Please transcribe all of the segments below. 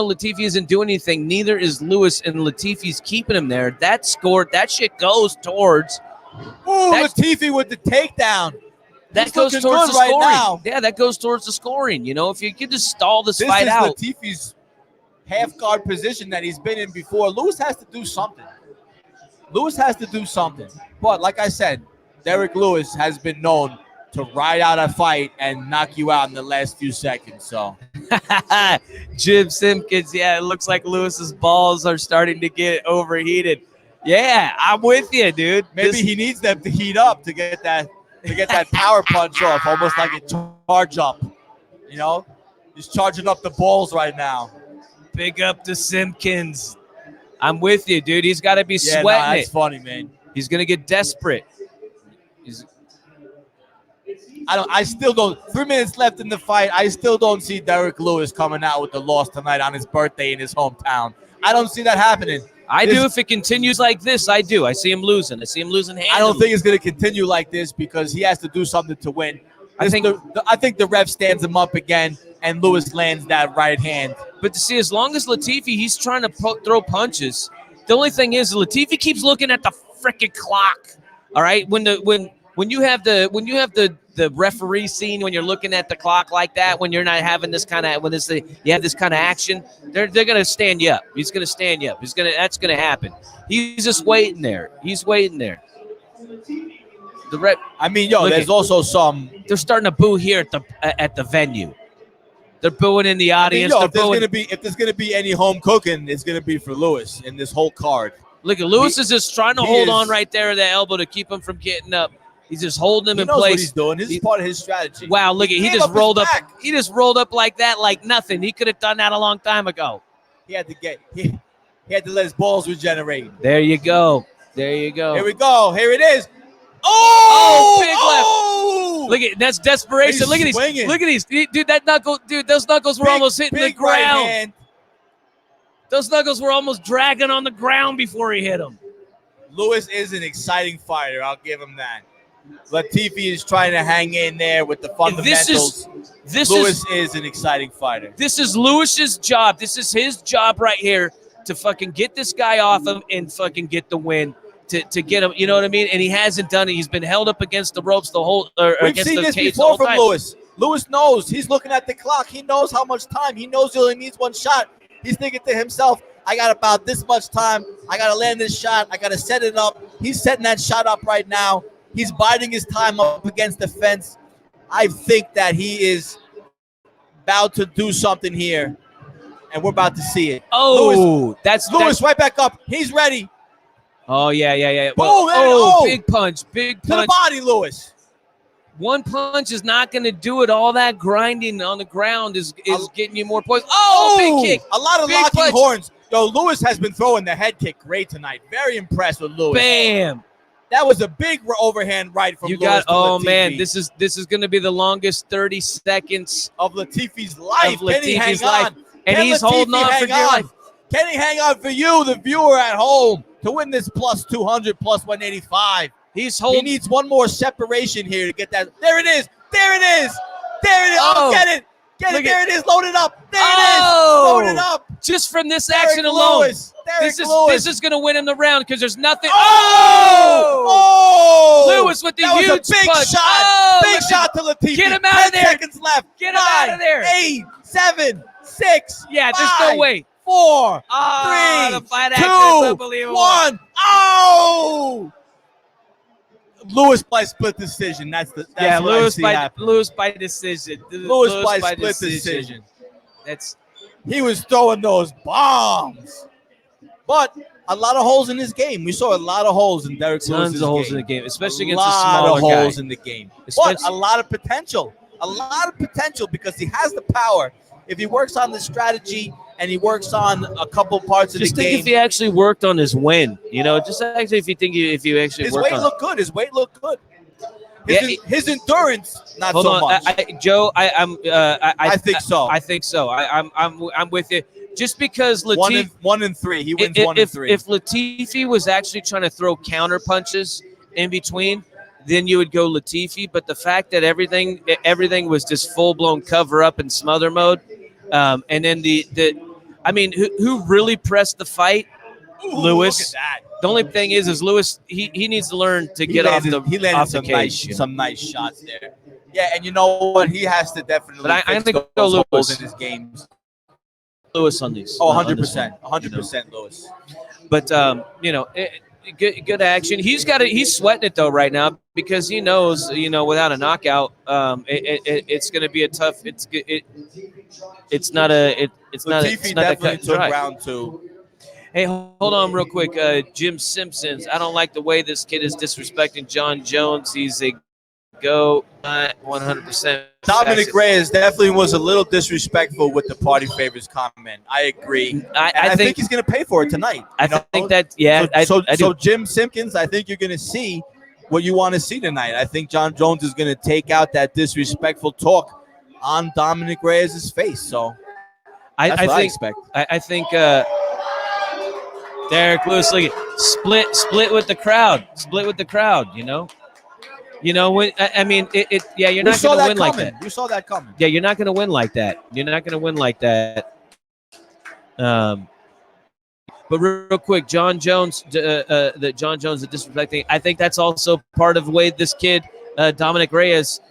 Latifi isn't doing anything. Neither is Lewis, and Latifi's keeping him there. That shit goes towards. Latifi with the takedown. That goes towards the scoring. Now. Yeah, that goes towards the scoring. If you could just stall this fight out. This is Latifi's half guard position that he's been in before. Lewis has to do something. But like I said, Derrick Lewis has been known to ride out a fight and knock you out in the last few seconds. So, Jim Simpkins, yeah, it looks like Lewis's balls are starting to get overheated. Yeah, I'm with you, dude. Maybe he needs them to heat up to get that power punch off, almost like a charge up. He's charging up the balls right now. Big up to Simpkins. I'm with you, dude. He's got to be sweating it. That's funny, man. He's gonna get desperate. I still don't. 3 minutes left in the fight. I still don't see Derrick Lewis coming out with the loss tonight on his birthday in his hometown. I don't see that happening. I do if it continues like this. I do. I see him losing. Handily. I don't think it's going to continue like this because he has to do something to win. I think the ref stands him up again, and Lewis lands that right hand. But to see, as long as Latifi, he's trying to throw punches. The only thing is, Latifi keeps looking at the freaking clock. All right, when you have the referee scene, when you're looking at the clock like that, when you're not having this kind of you have this kind of action, they're gonna stand you up. He's gonna stand you up. That's gonna happen. He's just waiting there. He's waiting there. There's also some. They're starting to boo here at the venue. They're booing in the audience. If there's gonna be any home cooking, it's gonna be for Lewis in this whole card. Look at Lewis is just trying to hold on right there at the elbow to keep him from getting up. He's just holding him in place. What he's doing. This is part of his strategy. Wow, look at he just rolled up. He just rolled up like that, like nothing. He could have done that a long time ago. He had to let his balls regenerate. There you go. Here we go. Here it is. Big left. Look at that's desperation. Look at these. Dude, that knuckle. Dude, those knuckles were almost hitting the ground. Right, those knuckles were almost dragging on the ground before he hit them. Lewis is an exciting fighter. I'll give him that. Latifi is trying to hang in there with the fundamentals. Lewis is an exciting fighter. This is Lewis's job. This is his job right here to fucking get this guy off him and fucking get the win. To get him, you know what I mean? And he hasn't done it. He's been held up against the ropes We've seen this before from Lewis. Lewis knows. He's looking at the clock. He knows how much time. He knows he only needs one shot. He's thinking to himself, I got about this much time. I got to land this shot. I got to set it up. He's setting that shot up right now. He's biding his time up against the fence. I think that he is about to do something here, and we're about to see it. That's Lewis right back up. He's ready. Oh, yeah. Boom, big punch. To the body, Lewis. One punch is not going to do it. All that grinding on the ground is getting you more points. Big kick. A lot of big locking punch. Horns. Yo, Lewis has been throwing the head kick great tonight. Very impressed with Lewis. Bam. That was a big overhand right from Lewis. Man, this is going to be the longest 30 seconds of Latifi's life. Can he hang on? And he's holding on for dear life. Can he hang on for you, the viewer at home, to win this plus 200, plus 185? He needs one more separation here to get that. There it is. Oh, get it. There it is. Load it up. There it is. Load it up. Just from this action alone. This is going to win him the round because there's nothing. Lewis with the huge big punch. Shot. Big shot to Latifi. Get him out of there. 10 seconds left. Get him out of there. 8, 7, 6. Yeah, 5, there's no way. 4, 3, the fight 2, unbelievable. 1. Lewis by split decision. That's Lewis by decision. Lewis by split decision. He was throwing those bombs. But a lot of holes in his game. We saw a lot of holes in Derrick Lewis's game. Tons of holes in the game, especially against a smaller guy. A lot of holes in the game. But a lot of potential. Because he has the power. If he works on the strategy and he works on a couple parts of the game. Just think if he actually worked on his win. Just actually if you actually worked on it. His weight looked good. His endurance, not so much. Joe, I think so. I think so. I'm with you. Just because Latifi 1-3, he wins 1-3. If Latifi was actually trying to throw counter punches in between, then you would go Latifi. But the fact that everything was just full blown cover up and smother mode, and then I mean, who really pressed the fight? Ooh, Lewis. Look at that. The only thing is Lewis. He needs to learn to get off the cage. Some nice shots there. Yeah, and you know what? He has to definitely I'm fix gonna those go holes Lewis. in his games. Lewis on these. Oh, on this 100%. one, 100% Lewis. But good action. He's sweating it though right now because he knows without a knockout, it's going to be a tough. It's not a it's not Latifi not a definitely cut and took dry. round 2. Hey, hold on real quick. Jim Simpsons. I don't like the way this kid is disrespecting John Jones. He's a go 100%. Dominic Reyes definitely was a little disrespectful with the party favors comment. I agree. I think he's going to pay for it tonight. I think that, yeah. So Jim Simpkins, I think you're going to see what you want to see tonight. I think John Jones is going to take out that disrespectful talk on Dominic Reyes' face. So that's what I expect. I think Derrick Lewis, like split with the crowd. Split with the crowd, when I mean yeah, you're not going to win like that. You saw that coming. Yeah, you're not going to win like that. You're not going to win like that. But real quick, John Jones, the disrespecting. I think that's also part of the way this kid, Dominic Reyes,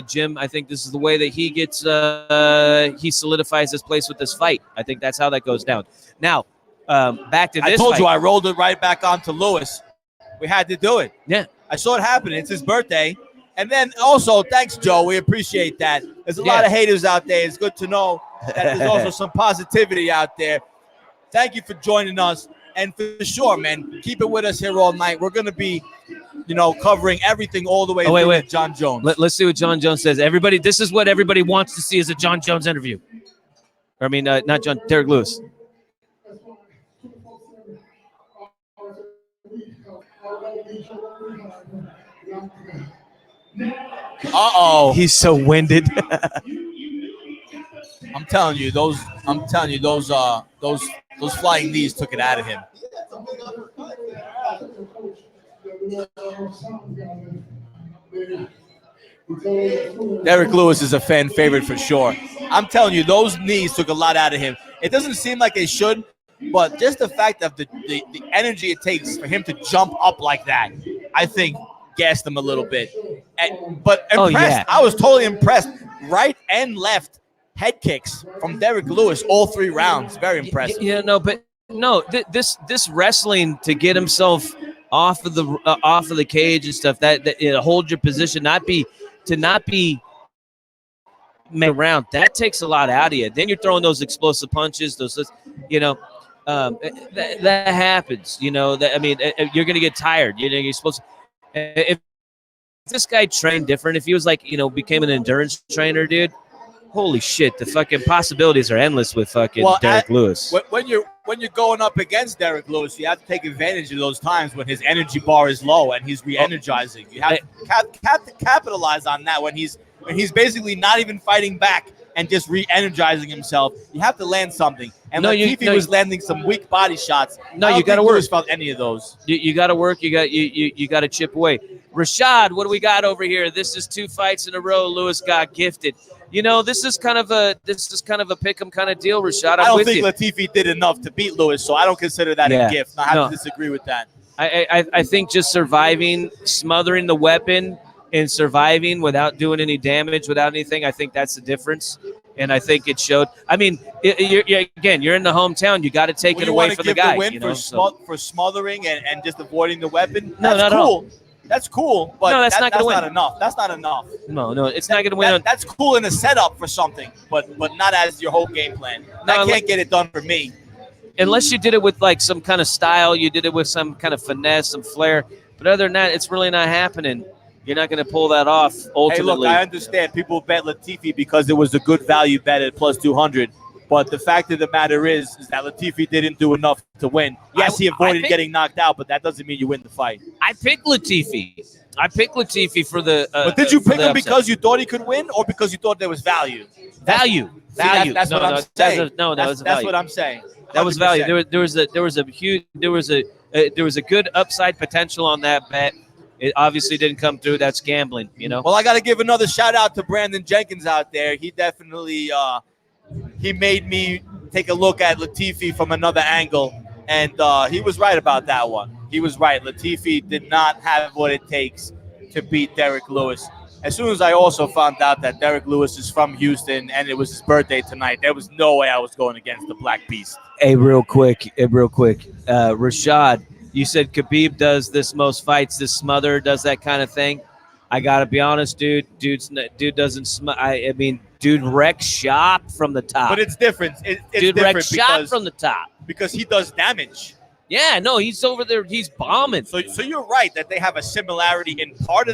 Jim. I think this is the way that he gets. He solidifies his place with this fight. I think that's how that goes down. Now, back to this. I told fight. you I rolled it right back onto Lewis. We had to do it. Yeah. I saw it happen. It's his birthday. And then also, thanks, Joe. We appreciate that. There's a lot of haters out there. It's good to know that there's also some positivity out there. Thank you for joining us. And for sure, man, keep it with us here all night. We're going to be, covering everything all the way through with John Jones. Let's see what John Jones says. Everybody, this is what everybody wants to see is a John Jones interview. I mean, not Derrick Lewis. Uh-oh. He's so winded. I'm telling you, those flying knees took it out of him. Derrick Lewis is a fan favorite for sure. I'm telling you, those knees took a lot out of him. It doesn't seem like they should, but just the fact of the energy it takes for him to jump up like that, I think gassed him a little bit. But impressed. Oh, yeah. I was totally impressed. Right and left head kicks from Derrick Lewis all 3 rounds. Very impressive. This wrestling to get himself off of the cage and stuff, that hold your position, not be made around, that takes a lot out of you. Then you're throwing those explosive punches, that happens. I mean, you're gonna get tired. You're supposed to. If this guy trained different, if he was became an endurance trainer, dude, holy shit, the fucking possibilities are endless with fucking Derrick Lewis. When you're going up against Derrick Lewis, you have to take advantage of those times when his energy bar is low and he's re-energizing. You have to capitalize on that when he's basically not even fighting back and just re-energizing himself. You have to land something. And Latifi was landing some weak body shots. No, you got to work. Lewis felt any of those. You got to work. You got to chip away. Rashad, what do we got over here? This is 2 fights in a row. Lewis got gifted. This is kind of a pick'em kind of deal, Rashad. I don't think Latifi did enough to beat Lewis, so I don't consider that a gift. I have to disagree with that. I think just surviving, smothering the weapon, and surviving without doing any damage, without anything, I think that's the difference. And I think it showed. I mean, you're in the hometown. You got to take it away from the guy. For smothering and just avoiding the weapon. No, that's not cool. at all. That's cool, but that's not enough. That's not enough. No, it's not going to win. That's cool in a setup for something, but not as your whole game plan. That can't get it done for me. Unless you did it with some kind of style, you did it with some kind of finesse, some flair. But other than that, it's really not happening. You're not going to pull that off ultimately. Hey, look, I understand people bet Latifi because it was a good value bet at plus 200. But the fact of the matter is that Latifi didn't do enough to win. Yes, he avoided getting knocked out, but that doesn't mean you win the fight. I picked Latifi for the. But did you pick him because you thought he could win, or because you thought there was value? Value. That's what I'm saying. That's what I'm saying. 100%. That was value. There was a good upside potential on that bet. It obviously didn't come through. That's gambling, Well, I got to give another shout out to Brandon Jenkins out there. He definitely he made me take a look at Latifi from another angle, and he was right about that one. He was right. Latifi did not have what it takes to beat Derrick Lewis. As soon as I also found out that Derrick Lewis is from Houston and it was his birthday tonight, there was no way I was going against the Black Beast. Hey, real quick. Rashad, you said Khabib does this most fights, this smother, does that kind of thing. I gotta be honest, dude. Dude doesn't. I mean, dude wrecks shop from the top. But it's different. It's dude different wrecks shop from the top because he does damage. Yeah, no, he's over there. He's bombing. So you're right that they have a similarity in part of that.